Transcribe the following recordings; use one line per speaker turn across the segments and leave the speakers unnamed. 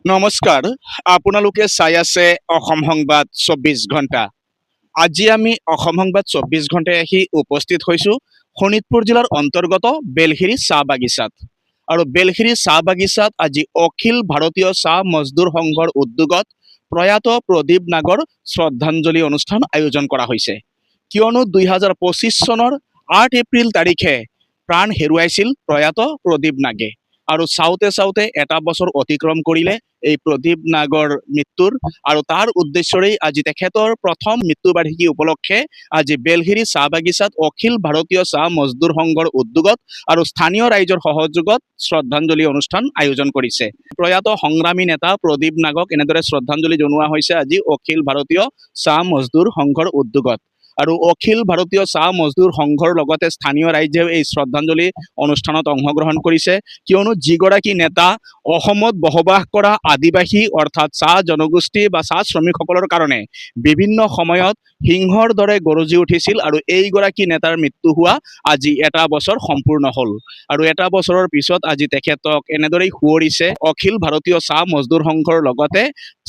নমস্কাৰ, আপোনালোকে চাই আছে অসম সংবাদ ২৪ ঘণ্টা। আজি আমি অসম সংবাদ ২৪ ঘণ্টাই আহি উপস্থিত হৈছোঁ শোণিতপুৰ জিলাৰ অন্তৰ্গত বেলখিৰি চাহ বাগিচাত। আৰু বেলখিৰি চাহ বাগিচাত আজি অখিল ভাৰতীয় চাহ মজদুৰ সংঘৰ উদ্যোগত প্ৰয়াত প্ৰদীপ নাগৰ শ্ৰদ্ধাঞ্জলি অনুষ্ঠান আয়োজন কৰা হৈছে। কিয়নো ২০২৫ চনৰ ৮ এপ্ৰিল তাৰিখে প্ৰাণ হেৰুৱাইছিল প্ৰয়াত প্ৰদীপ নাগে। আৰু চাওঁতে চাওঁতে এটা বছৰ অতিক্ৰম কৰিলে এই প্ৰদীপ নাগৰ মৃত্যুৰ, আৰু তাৰ উদ্দেশ্যৰেই আজি তেখেতৰ প্ৰথম মৃত্যুবাৰ্ষিকী উপলক্ষে আজি বেলখিৰি চাহ বাগিচাত অখিল ভাৰতীয় চাহ মজদুৰ সংঘৰ উদ্যোগত আৰু স্থানীয় ৰাইজৰ সহযোগত শ্ৰদ্ধাঞ্জলি অনুষ্ঠান আয়োজন কৰিছে। প্ৰয়াত সংগ্ৰামী নেতা প্ৰদীপ নাগক এনেদৰে শ্ৰদ্ধাঞ্জলি জনোৱা হৈছে আজি অখিল ভাৰতীয় চাহ মজদুৰ সংঘৰ উদ্যোগত। আৰু অখিল ভাৰতীয় চাহ মজদুৰ সংঘৰ লগতে স্থানীয় ৰাইজেও এই শ্ৰদ্ধাঞ্জলি অনুষ্ঠানত অংশগ্ৰহণ কৰিছে। কিয়নো যিগৰাকী নেতা অসমত বসবাস কৰা আদিবাসী অৰ্থাৎ চাহ জনগোষ্ঠী বা চাহ শ্ৰমিকসকলৰ কাৰণে বিভিন্ন সময়ত সিংহৰ দৰে গৰজি উঠিছিল, আৰু এইগৰাকী নেতাৰ মৃত্যু হোৱা আজি এটা বছৰ সম্পূৰ্ণ হ'ল। আৰু এটা বছৰৰ পিছত আজি তেখেতক এনেদৰেই সুঁৱৰিছে অখিল ভাৰতীয় চাহ মজদুৰ সংঘৰ লগতে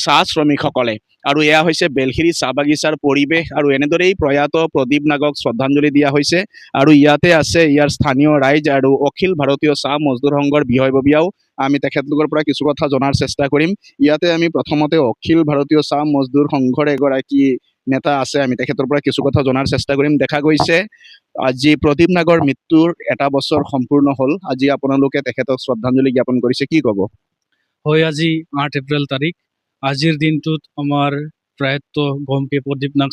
চাহ শ্ৰমিকসকলে। আৰু এয়া হৈছে বেলখিৰি চাহ বাগিচাৰ পৰিৱেশ, আৰু এনেদৰেই প্ৰয়াত প্ৰদীপ নাগক শ্ৰদ্ধাঞ্জলি দিয়া হৈছে। আৰু ইয়াতে আছে ইয়াৰ স্থানীয় ৰাইজ আৰু অখিল ভাৰতীয় চাহ মজদুৰ সংঘৰ বিষয়ববীয়াও। আমি তেখেতলোকৰ পৰা কিছু কথা জনাৰ চেষ্টা কৰিম। ইয়াতে আমি প্ৰথমতে অখিল ভাৰতীয় চাহ মজদুৰ সংঘৰ এগৰাকী নেতা আছে, আমি তেখেতৰ পৰা কিছু কথা জনাৰ চেষ্টা কৰিম। দেখা গৈছে আজি প্ৰদীপ নাগৰ মৃত্যুৰ এটা বছৰ সম্পূৰ্ণ হ'ল। আজি আপোনালোকে তেখেতক শ্ৰদ্ধাঞ্জলি জ্ঞাপন কৰিছে, কি ক'ব?
হয়, আজি ৮ এপ্ৰিল তাৰিখ। আজিৰ দিনটোত আমাৰ প্ৰয়াত গমকে প্ৰদীপ নাগ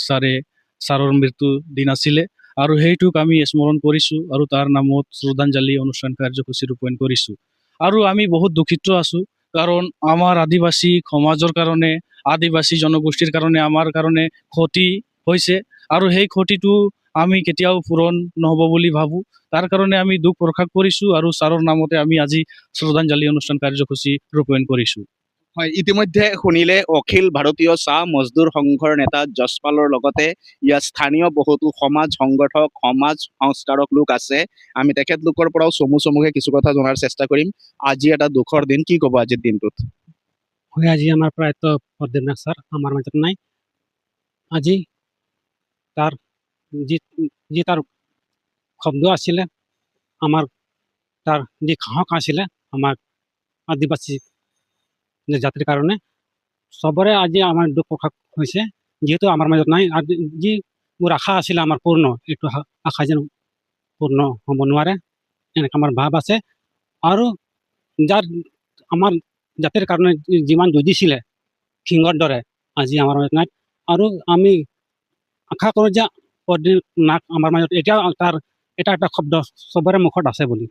ছাৰৰ মৃত্যু দিন আছিলে, আৰু সেইটোক আমি স্মৰণ কৰিছোঁ আৰু তাৰ নামত শ্ৰদ্ধাঞ্জলি অনুষ্ঠান কাৰ্যসূচী ৰূপায়ণ কৰিছোঁ। আৰু আমি বহুত দুখিত আছোঁ, কাৰণ আমাৰ আদিবাসী সমাজৰ কাৰণে, আদিবাসী জনগোষ্ঠীৰ কাৰণে আমাৰ কাৰণে ক্ষতি হৈছে, আৰু সেই ক্ষতিটো আমি কেতিয়াও পূৰণ নহ'ব বুলি ভাবোঁ। তাৰ কাৰণে আমি দুখ প্ৰকাশ কৰিছোঁ, আৰু ছাৰৰ নামতে আমি আজি শ্ৰদ্ধাঞ্জলি অনুষ্ঠান কাৰ্যসূচী ৰূপায়ণ কৰিছোঁ।
হয়, ইতিমধ্যে শুনিলে অখিল ভাৰতীয় চাহ মজদুৰ সংঘৰ নেতা যশপালৰ লগতে ইয়াত স্থানীয় বহুতো সমাজ সংগঠক, সমাজ সংস্কাৰক লোক আছে। আমি তেখেতলোকৰ পৰাও চমুকে কিছু কথা জনাৰ চেষ্টা কৰিম। আজি এটা দুখৰ দিন, কি ক'ব আজিৰ দিনটোত?
হয়, আজি আমাৰ প্ৰয়াত প্ৰদীপ নাগ ছাৰ আমাৰ মাজত নাই। আজি তাৰ যি যি তাৰ শব্দ আছিলে, আমাৰ তাৰ যি সাহস আছিলে আমাৰ আদিবাসী জাতিৰ কাৰণে, চবৰে আজি আমাৰ দুখ প্ৰকাশ হৈছে, যিহেতু আমাৰ মাজত নাই। আৰু যি মোৰ আশা আছিলে আমাৰ পূৰ্ণ, এইটো আশা যেন পূৰ্ণ হ'ব নোৱাৰে, এনেকৈ আমাৰ ভাৱ আছে। আৰু যাৰ আমাৰ জাতিৰ কাৰণে যিমান যুঁজিছিলে সিংহৰ দৰে, আজি আমাৰ মাজত নাই। আৰু আমি আশা কৰোঁ যে প্ৰদীপ নাগ আমাৰ মাজত এতিয়াও তাৰ এটা শব্দ চবৰে মুখত আছে বুলি।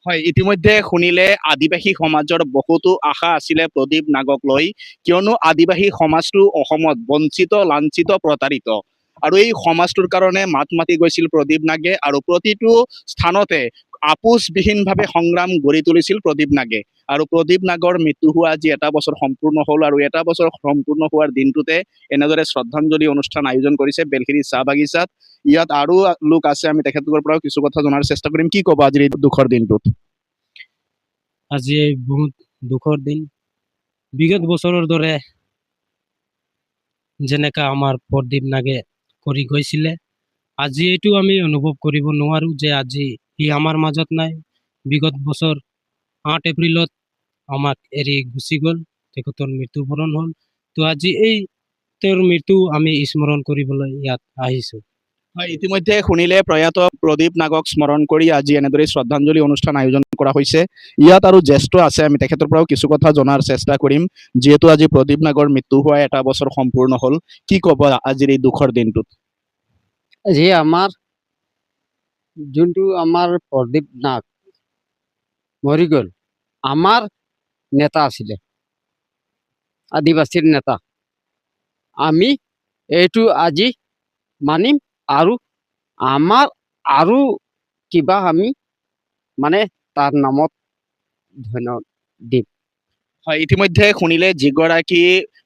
হয়, ইতিমধ্যে শুনিলে আদিবাসী সমাজৰ বহুতো আশা আছিলে প্ৰদীপ নাগক লৈ, কিয়নো আদিবাসী সমাজটো অসমত বঞ্চিত, লাঞ্ছিত, প্ৰতাৰিত। আৰু এই সমাজটোৰ কাৰণে মাত মাতি গৈছিল প্ৰদীপ নাগে, আৰু প্ৰতিটো স্থানতে আপোচবিহীনভাৱে সংগ্ৰাম গঢ়ি তুলিছিল প্ৰদীপ নাগে। আৰু প্ৰদীপ নাগৰ মৃত্যু হোৱা আজি এটা বছৰ সম্পূৰ্ণ হ'ল, আৰু এটা বছৰ সম্পূৰ্ণ হোৱাৰ দিনটোতে এনেদৰে শ্ৰদ্ধাঞ্জলি অনুষ্ঠান আয়োজন কৰিছে বেলখিৰি চাহ বাগিচাত। ইয়াত আৰু লোক আছে, আমি তেখেতলোকৰ পৰাও কিছু কথা জনাৰ চেষ্টা কৰিম। কি ক'ব আজিৰ এই দুখৰ দিনটোত?
আজি এই বহুত দুখৰ দিন। বিগত বছৰৰ দৰে যেনেকা আমাৰ প্ৰদীপ নাগে কৰি গৈছিলে, আজি এইটো আমি অনুভৱ কৰিব নোৱাৰোঁ যে আজি সি আমাৰ মাজত নাই। বিগত বছৰ ৮ এপ্ৰিলত আমাক এৰি গুচি গ'ল, তেখেতৰ মৃত্যুবৰণ হ'ল। তো আজি এই তেওঁৰ মৃত্যু আমি স্মৰণ কৰিবলৈ ইয়াত আহিছোঁ।
হয়, ইতিমধ্যে শুনিলে প্ৰয়াত প্ৰদীপ নাগক স্মৰণ কৰি আজি এনেদৰে শ্ৰদ্ধাঞ্জলি অনুষ্ঠান আয়োজন কৰা হৈছে। ইয়াত আৰু জ্যেষ্ঠ আছে, আমি তেখেতৰ পৰাও কিছু কথা জনাৰ চেষ্টা কৰিম। যিহেতু আজি প্ৰদীপ নাগৰ মৃত্যু হোৱা এটা বছৰ সম্পূৰ্ণ হ'ল, কি ক'ব আজিৰ এই দুখৰ দিনটোত?
যে আমাৰ যোনটো আমাৰ প্ৰদীপ নাগ মৰি গ'ল, আমাৰ নেতা আছিলে, আদিবাসীৰ নেতা। আমি এইটো আজি মানিম, আৰু আমাৰ আৰু কিবা আমি মানে তাৰ নামত ধন্য দিম।
হয়, ইতিমধ্যে শুনিলে যিগৰাকী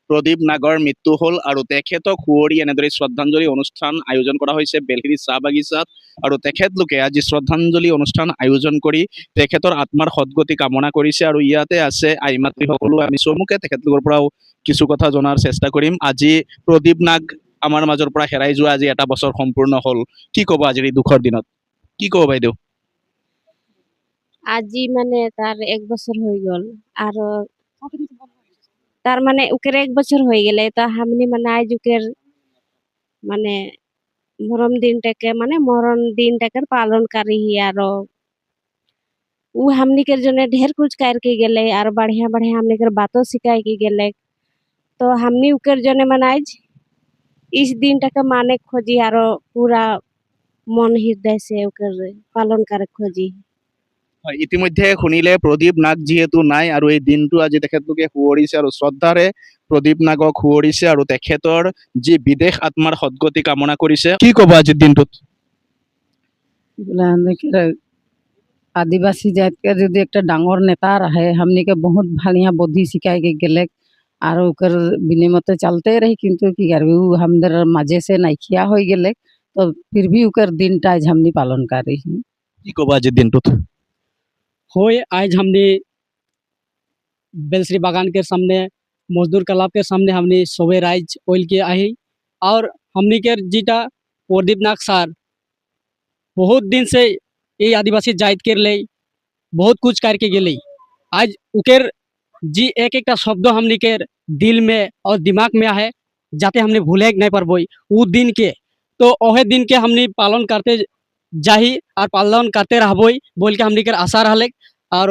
প্ৰদীপ নাগৰ মৃত্যু হ'ল আৰু তেখেতক সুঁৱৰি এনেদৰে শ্ৰদ্ধাঞ্জলি অনুষ্ঠান আয়োজন কৰা হৈছে বেলহিৰি চাহ বাগিচাত আৰু তেখেতলোকে আজি শ্ৰদ্ধাঞ্জলি অনুষ্ঠান আয়োজন কৰি তেখেতৰ আত্মাৰ সদ্গতি কামনা কৰিছে আৰু ইয়াতে আছে আই মাতৃসকলো আমি চমুকে তেখেতলোকৰ পৰাও কিছু কথা জনাৰ চেষ্টা কৰিম আজি প্ৰদীপ নাগ আমাৰ মাজৰ পৰা হেৰাই যোৱা আজি এটা বছৰ সম্পূৰ্ণ হ'ল কি ক'ব আজিৰ এই দুখৰ দিনত কি ক'ব বাইদেউ
আজি মানে তার 1 বছর হয়ে গেল আর তার মানে উকের 1 বছর হয়ে গেলে তো হামনি মানে আজ উকের মানে মরণ দিনটাকে পালনকারী আর उ हमनिकर जने ढेर कुछ करके गेले और बढ़िया बढ़िया हमनिकर बातों सिखाए के गेले तो हमनी उकर जने मनाइज इस दिन तक माने खोजी और पूरा मन हृदय से उकर पालन करे खोजी
হয়, ইতিমধ্যে শুনিলে প্ৰদীপ নাগ যিহেতু নাই আৰু এই দিনটো আজি তেখেতলোকে সুঁৱৰিছে আৰু শ্ৰদ্ধাৰে প্ৰদীপ নাগক সুঁৱৰিছে আৰু তেখেতৰ যি বিদেশ আত্মাৰ সদ্গতি কামনা কৰিছে কি ক'ব আজিৰ দিনটোত
आदिवासी जात के यदि एक डांगर नेता रहे हमनी के बहुत भालिया बुद्धि सिखाए के गेले और ओकर विनिमय चलते रही किंतु की करबे उ हमदर माजे से नाइकिया हो गेले तो फिर भी ओकर दिन आज हमनी पालन कर रही
কি ক'ব আজিৰ দিনটোত
होय आज हमने बेलश्री बागान के सामने मजदूर तालाब के सामने हमने सोवे राइज ऑयल के आई और हमने के जीटा प्रदीप नाग सर बहुत दिन से ये आदिवासी जात के लिए बहुत कुछ करके गेले आज उकेर जी एक एक शब्द हमने के दिल में और दिमाग में है जाते हमने भूले नहीं पारबो वो दिन के तो ओहे दिन के हमने पालन करते जाही और पालन करते रहबो बोल के हमने के आशा रहले और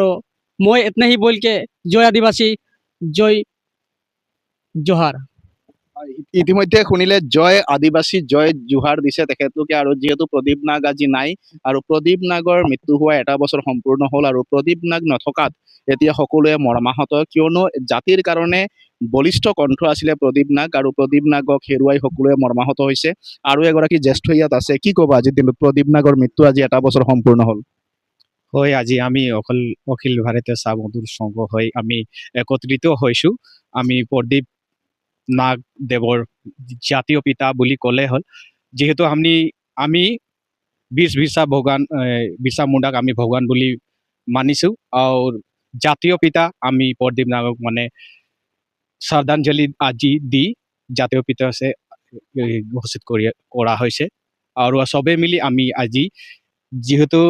मैं इतने ही बोल के जय आदिवासी जय जोहार
ইতিমধ্যে শুনিলে জয় আদিবাসী জয় জোহাৰ দিছে তেখেতলোকে আৰু যিহেতু প্ৰদীপ নাগ আজি নাই আৰু প্ৰদীপ নাগৰ মৃত্যু হোৱা এটা বছৰ সম্পূৰ্ণ হ'ল আৰু প্ৰদীপ নাগ নথকাত এতিয়া সকলোৱে মৰ্মাহত কিয়নো জাতিৰ কাৰণে বলিষ্ঠ কণ্ঠ আছিলে প্ৰদীপ নাগ আৰু প্ৰদীপ নাগক হেৰুৱাই সকলোৱে মৰ্মাহত হৈছে আৰু এগৰাকী জ্যেষ্ঠ ইয়াত আছে কি ক'ব আজিৰ দিনত প্ৰদীপ নাগৰ মৃত্যু আজি এটা বছৰ সম্পূৰ্ণ হ'ল
হয় আজি আমি অখিল ভাৰতীয় চাহ মজদুৰ সংঘ হৈ আমি একত্ৰিত হৈছো আমি প্ৰদীপ নাগ দেৱৰ জাতীয় পিতা বুলি ক'লে হ'ল যিহেতু আমি বিৰছা মুণ্ডাক আমি ভগৱান বুলি মানিছো আৰু জাতীয় পিতা আমি প্ৰদীপ নাগক মানে শ্ৰদ্ধাঞ্জলি আজি দি জাতীয় পিতা আছে ঘোষিত কৰা হৈছে আৰু চবে মিলি আমি আজি যিহেতু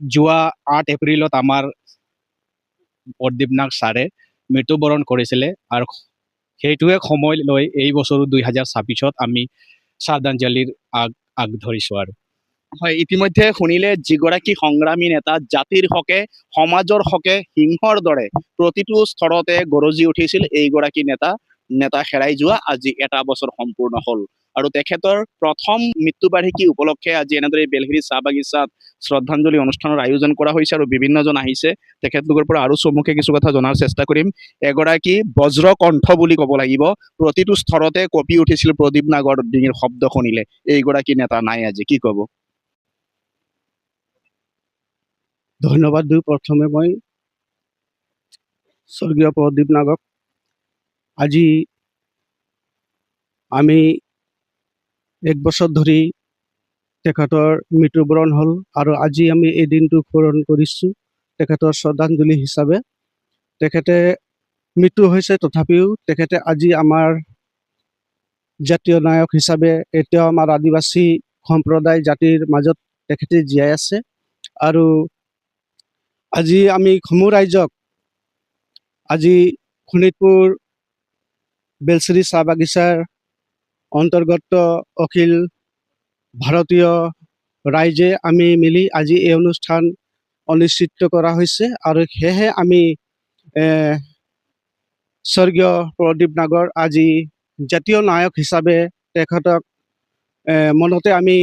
যোৱা 8 এপ্ৰিলত আমাৰ প্ৰদীপ নাগ ছাৰে মৃত্যুবৰণ কৰিছিলে আৰু সেইটোৱে সময় লৈ এই বছৰো 2026ত আমি শ্ৰদ্ধাঞ্জলিৰ আগ ধৰিছো আৰু
হয় ইতিমধ্যে শুনিলে যিগৰাকী সংগ্ৰামী নেতা জাতিৰ হকে সমাজৰ হকে সিংহৰ দৰে প্ৰতিটো স্তৰতে গৰজি উঠিছিল এইগৰাকী নেতা হেৰাই যোৱা আজি এটা বছৰ সম্পূৰ্ণ হ'ল আৰু তেখেতৰ প্ৰথম মৃত্যুবাৰ্ষিকী উপলক্ষে আজি এনেদৰে বেলহিৰি চাহ বাগিচাত শ্ৰদ্ধাঞ্জলি অনুষ্ঠানৰ আয়োজন কৰা হৈছে আৰু বিভিন্নজন আহিছে তেখেতলোকৰ পৰা আৰু চমুকে কিছু কথা জনাৰ চেষ্টা কৰিম এগৰাকী বজ্ৰ কণ্ঠ বুলি ক'ব লাগিব প্ৰতিটো স্তৰতে কঁপি উঠিছিল প্ৰদীপ নাগৰ ডিঙিৰ শব্দ শুনিলে এইগৰাকী নেতা নাই আজি কি ক'ব
ধন্যবাদ দিওঁ প্ৰথমে মই স্বৰ্গীয় প্ৰদীপ নাগক আজি আমি 1 বছৰ ধৰি তেখেতৰ মৃত্যুবৰণ হ'ল আৰু আজি আমি এই দিনটো স্মৰণ কৰিছোঁ তেখেতৰ শ্ৰদ্ধাঞ্জলি হিচাপে তেখেতে মৃত্যু হৈছে তথাপিও তেখেতে আজি আমাৰ জাতীয় নায়ক হিচাপে এতিয়াও আমাৰ আদিবাসী সম্প্ৰদায় জাতিৰ মাজত তেখেতে জীয়াই আছে আৰু আজি আমি সমূহ ৰাইজক আজি শোণিতপুৰ বেলশ্ৰী চাহ বাগিচাৰ অন্তৰ্গত অখিল ভাৰতীয় ৰাইজে আমি মিলি আজি এই অনুষ্ঠান অনুষ্ঠিত কৰা হৈছে আৰু সেয়েহে আমি স্বৰ্গীয় প্ৰদীপ নাগৰ আজি জাতীয় নায়ক হিচাপে তেখেতক মনতে আমি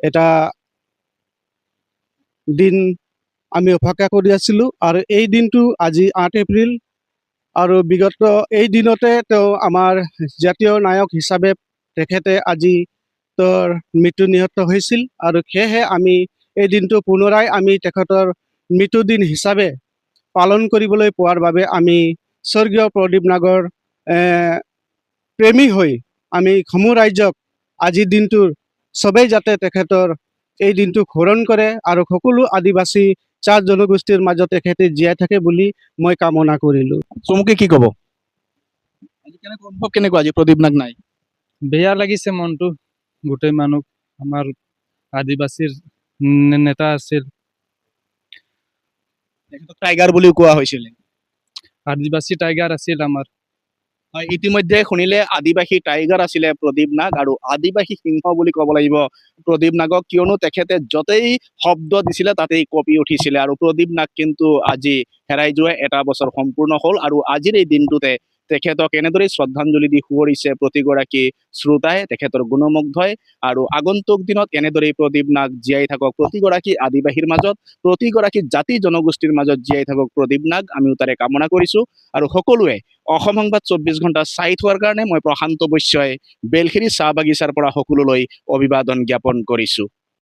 এটা দিন আমি অপেক্ষা কৰি আছিলোঁ আৰু এই দিনটো আজি 8 এপ্ৰিল আৰু বিগত এই দিনতে তেওঁ আমাৰ জাতীয় নায়ক হিচাপে তেখেতে আজি তেওঁৰ মৃত্যু নিহত হৈছিল আৰু সেয়েহে আমি এই দিনটো পুনৰাই আমি তেখেতৰ মৃত্যুদিন হিচাপে পালন কৰিবলৈ পোৱাৰ বাবে আমি স্বৰ্গীয় প্ৰদীপ নাগৰ
প্ৰেমী হৈ আমি সমূহ ৰাইজক আজিৰ দিনটোৰ চবেই যাতে তেখেতৰ এই দিনটো সোঁৱৰণ কৰে আৰু সকলো আদিবাসী চাহ জনগোষ্ঠীৰ মাজত তেখেতে জীয়াই থাকে বুলি মই কামনা কৰিলোঁ।
চমুকে কি ক'ব? আজি কেনেকুৱা অনুভৱ কেনেকুৱা আজি প্ৰদীপ নাগ নাই?
বেয়া লাগিছে মনটো। গোটেই মানুহ আমাৰ আদিবাসীৰ নেতা আছিল,
তেখেতক টাইগাৰ বুলিও কোৱা হৈছিলে।
আদিবাসী টাইগাৰ আছিল আমাৰ।
হয়, ইতিমধ্যে শুনিলে আদিবাসী টাইগাৰ আছিলে প্ৰদীপ নাগ আৰু আদিবাসী সিংহ বুলি ক'ব লাগিব প্ৰদীপ নাগক, কিয়নো তেখেতে য'তেই শব্দ দিছিলে তাতেই কঁপি উঠিছিলে। আৰু প্ৰদীপ নাগ কিন্তু আজি হেৰাই যোৱা 1 বছৰ সম্পূৰ্ণ হ'ল আৰু আজিৰ এই দিনটোতে তেখেতক এনেদৰেই শ্ৰদ্ধাঞ্জলি দি সোঁৱৰিছে প্ৰতিগৰাকী শ্ৰোতাই, তেখেতৰ গুণমুগ্ধই। আৰু আগন্তুক দিনত এনেদৰেই প্ৰদীপ নাগ জীয়াই থাকক প্ৰতিগৰাকী আদিবাসীৰ মাজত, প্ৰতিগৰাকী জাতি জনগোষ্ঠীৰ মাজত জীয়াই থাকক প্ৰদীপ নাগ, আমিও তাৰে কামনা কৰিছো। আৰু সকলোৱে অসম সংবাদ 24 ঘণ্টা চাই থোৱাৰ কাৰণে মই প্ৰশান্ত বৈশ্যই বেলখিৰি চাহ বাগিচাৰ পৰা সকলোলৈ অভিবাদন জ্ঞাপন কৰিছো।